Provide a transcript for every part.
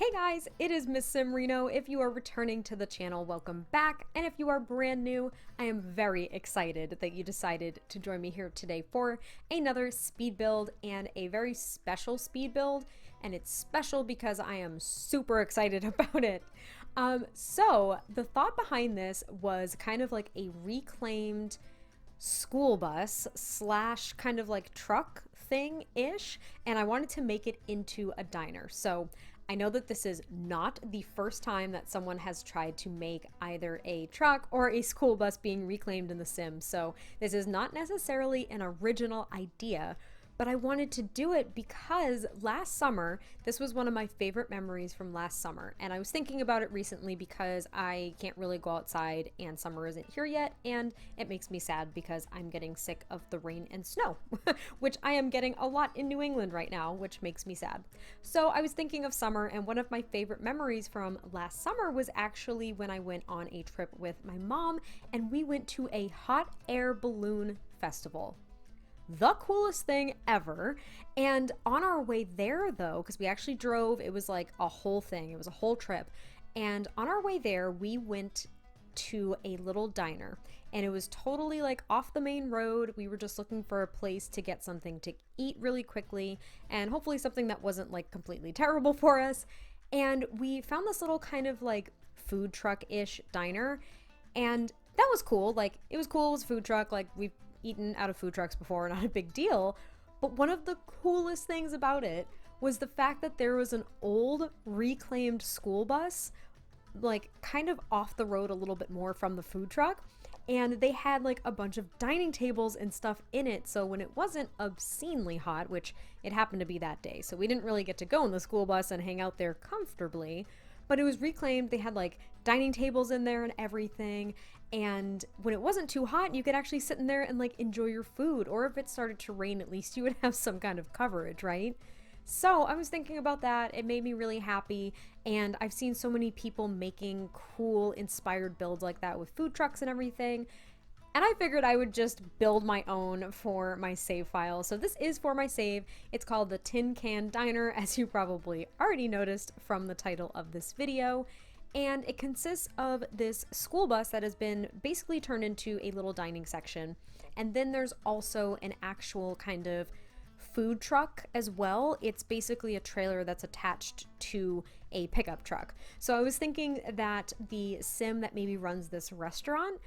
Hey guys, it is MissSimReno. If you are returning to the channel, welcome back. And if you are brand new, I am very excited that you decided to join me here today for another speed build and a very special speed build. And it's special because I am super excited about it. So the thought behind this was kind of like a reclaimed school bus slash kind of like truck thing-ish, and I wanted to make it into a diner. So I know that this is not the first time that someone has tried to make either a truck or a school bus being reclaimed in The Sims, so this is not necessarily an original idea, but I wanted to do it because last summer, this was one of my favorite memories from last summer, and I was thinking about it recently because I can't really go outside and summer isn't here yet, and it makes me sad because I'm getting sick of the rain and snow, which I am getting a lot in New England right now, which makes me sad. So I was thinking of summer, and one of my favorite memories from last summer was actually when I went on a trip with my mom, and we went to a hot air balloon festival. The coolest thing ever. And on our way there though, because we actually drove, it was like a whole thing, it was a whole trip, and on our way there we went to a little diner, and it was totally like off the main road. We were just looking for a place to get something to eat really quickly, and hopefully something that wasn't like completely terrible for us. And we found this little kind of like food truck-ish diner, and that was cool. Like, it was cool, it was a food truck, like we've eaten out of food trucks before, not a big deal. But one of the coolest things about it was the fact that there was an old reclaimed school bus, like kind of off the road a little bit more from the food truck, and they had like a bunch of dining tables and stuff in it, so when it wasn't obscenely hot, which it happened to be that day, so we didn't really get to go in the school bus and hang out there comfortably, but it was reclaimed. They had like dining tables in there and everything, and when it wasn't too hot, you could actually sit in there and like enjoy your food, or if it started to rain, at least you would have some kind of coverage, right? So I was thinking about that. It made me really happy, and I've seen so many people making cool inspired builds like that with food trucks and everything, and I figured I would just build my own for my save file. So this is for my save. It's called the Tin Can Diner, as you probably already noticed from the title of this video. And it consists of this school bus that has been basically turned into a little dining section. And then there's also an actual kind of food truck as well. It's basically a trailer that's attached to a pickup truck. So I was thinking that the sim that maybe runs this restaurant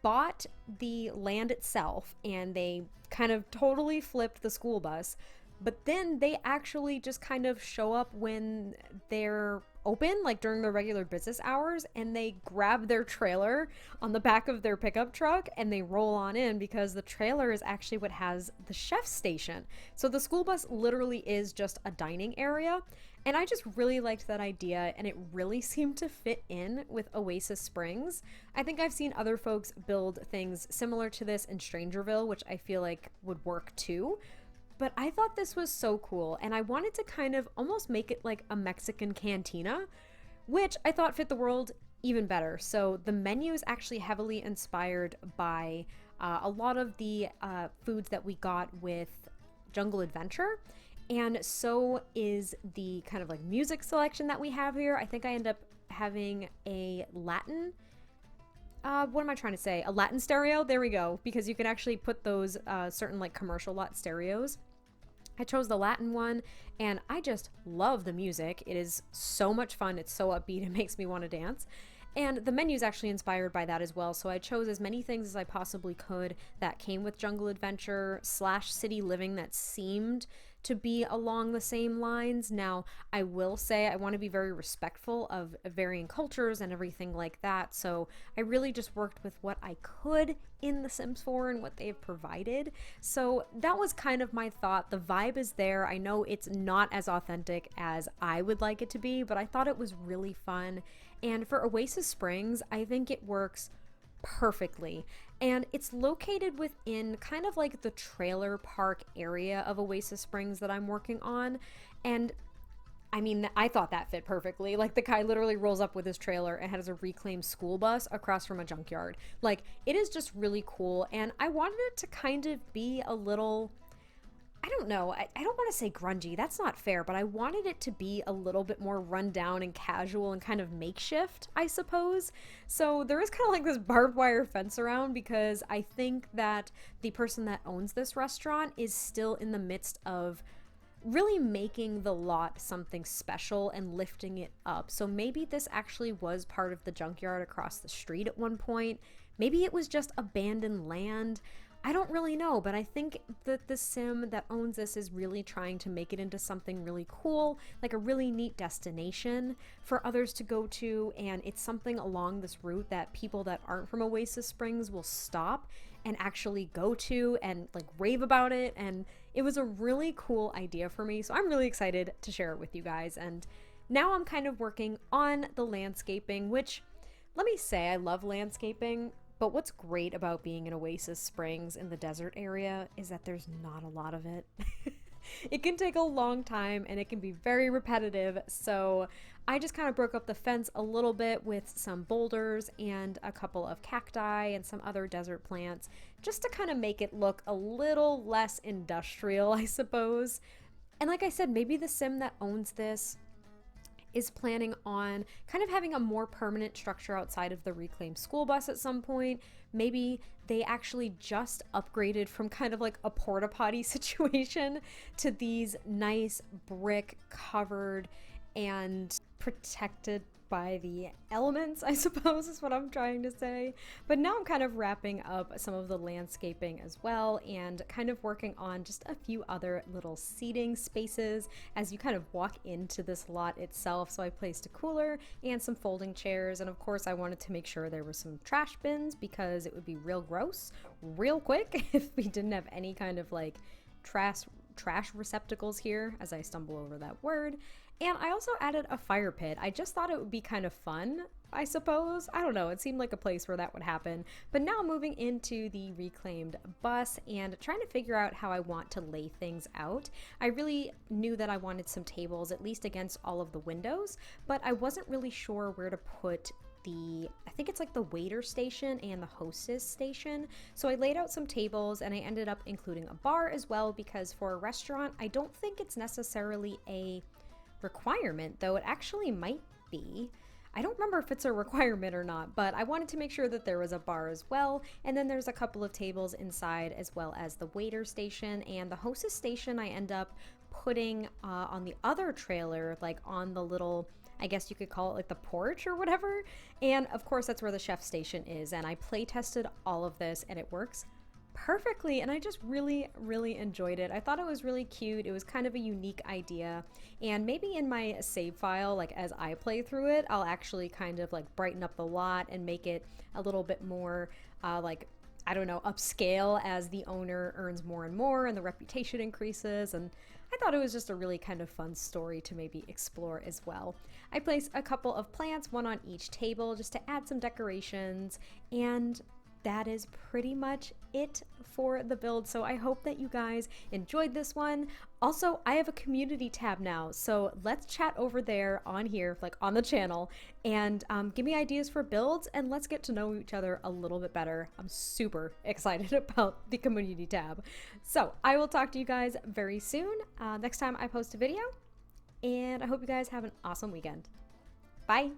bought the land itself, and they kind of totally flipped the school bus, but then they actually just kind of show up when they're open, like during their regular business hours, and they grab their trailer on the back of their pickup truck and they roll on in, because the trailer is actually what has the chef station. So the school bus literally is just a dining area, and I just really liked that idea, and it really seemed to fit in with Oasis Springs. I think I've seen other folks build things similar to this in Strangerville, which I feel like would work too. But I thought this was so cool, and I wanted to kind of almost make it like a Mexican cantina, which I thought fit the world even better. So the menu is actually heavily inspired by a lot of the foods that we got with Jungle Adventure, and so is the kind of like music selection that we have here. I think I end up having a Latin what am I trying to say? A Latin stereo? There we go. Because you can actually put those certain like commercial lot stereos. I chose the Latin one, and I just love the music. It is so much fun. It's so upbeat. It makes me want to dance. And the menu is actually inspired by that as well. So I chose as many things as I possibly could that came with Jungle Adventure slash city living that seemed to be along the same lines. Now, I will say I want to be very respectful of varying cultures and everything like that. So I really just worked with what I could in The Sims 4 and what they've provided. So that was kind of my thought. The vibe is there. I know it's not as authentic as I would like it to be, but I thought it was really fun. And for Oasis Springs, I think it works perfectly. And it's located within kind of like the trailer park area of Oasis Springs that I'm working on. And I mean, I thought that fit perfectly. Like, the guy literally rolls up with his trailer and has a reclaimed school bus across from a junkyard. Like, it is just really cool. And I wanted it to kind of be a little I don't know. I don't want to say grungy. That's not fair, but I wanted it to be a little bit more run down and casual and kind of makeshift, I suppose. So there is kind of like this barbed wire fence around because I think that the person that owns this restaurant is still in the midst of really making the lot something special and lifting it up. So maybe this actually was part of the junkyard across the street at one point. Maybe it was just abandoned land. I don't really know, but I think that the sim that owns this is really trying to make it into something really cool, like a really neat destination for others to go to, and it's something along this route that people that aren't from Oasis Springs will stop and actually go to and like rave about it. And it was a really cool idea for me, so I'm really excited to share it with you guys. And now I'm kind of working on the landscaping, which, let me say, I love landscaping. But what's great about being in Oasis Springs in the desert area is that there's not a lot of it. It can take a long time and it can be very repetitive. So I just kind of broke up the fence a little bit with some boulders and a couple of cacti and some other desert plants just to kind of make it look a little less industrial, I suppose. And like I said, maybe the sim that owns this is planning on kind of having a more permanent structure outside of the reclaimed school bus at some point. Maybe they actually just upgraded from kind of like a porta potty situation to these nice brick covered and protected by the elements, I suppose is what I'm trying to say. But now I'm kind of wrapping up some of the landscaping as well and kind of working on just a few other little seating spaces as you kind of walk into this lot itself. So I placed a cooler and some folding chairs, and of course I wanted to make sure there were some trash bins because it would be real gross real quick if we didn't have any kind of like trash receptacles here, as I stumble over that word. And I also added a fire pit. I just thought it would be kind of fun, I suppose. I don't know, it seemed like a place where that would happen. But now moving into the reclaimed bus and trying to figure out how I want to lay things out. I really knew that I wanted some tables, at least against all of the windows, but I wasn't really sure where to put I think it's like the waiter station and the hostess station. So I laid out some tables and I ended up including a bar as well, because for a restaurant, I don't think it's necessarily a requirement, though it actually might be. I don't remember if it's a requirement or not, but I wanted to make sure that there was a bar as well. And then there's a couple of tables inside as well as the waiter station, and the hostess station I end up putting on the other trailer, like on the little, I guess you could call it like the porch or whatever. And of course that's where the chef station is, and I play tested all of this and it works perfectly, and I just really enjoyed it. I thought it was really cute. It was kind of a unique idea, and maybe in my save file, like as I play through it, I'll actually kind of like brighten up the lot and make it a little bit more like, I don't know, upscale as the owner earns more and more and the reputation increases. And I thought it was just a really kind of fun story to maybe explore as well. I placed a couple of plants, one on each table, just to add some decorations, and that is pretty much it for the build. So I hope that you guys enjoyed this one. Also, I have a community tab now, so let's chat over there on here, like on the channel, and give me ideas for builds, and let's get to know each other a little bit better. I'm super excited about the community tab. So I will talk to you guys very soon, next time I post a video, and I hope you guys have an awesome weekend. Bye.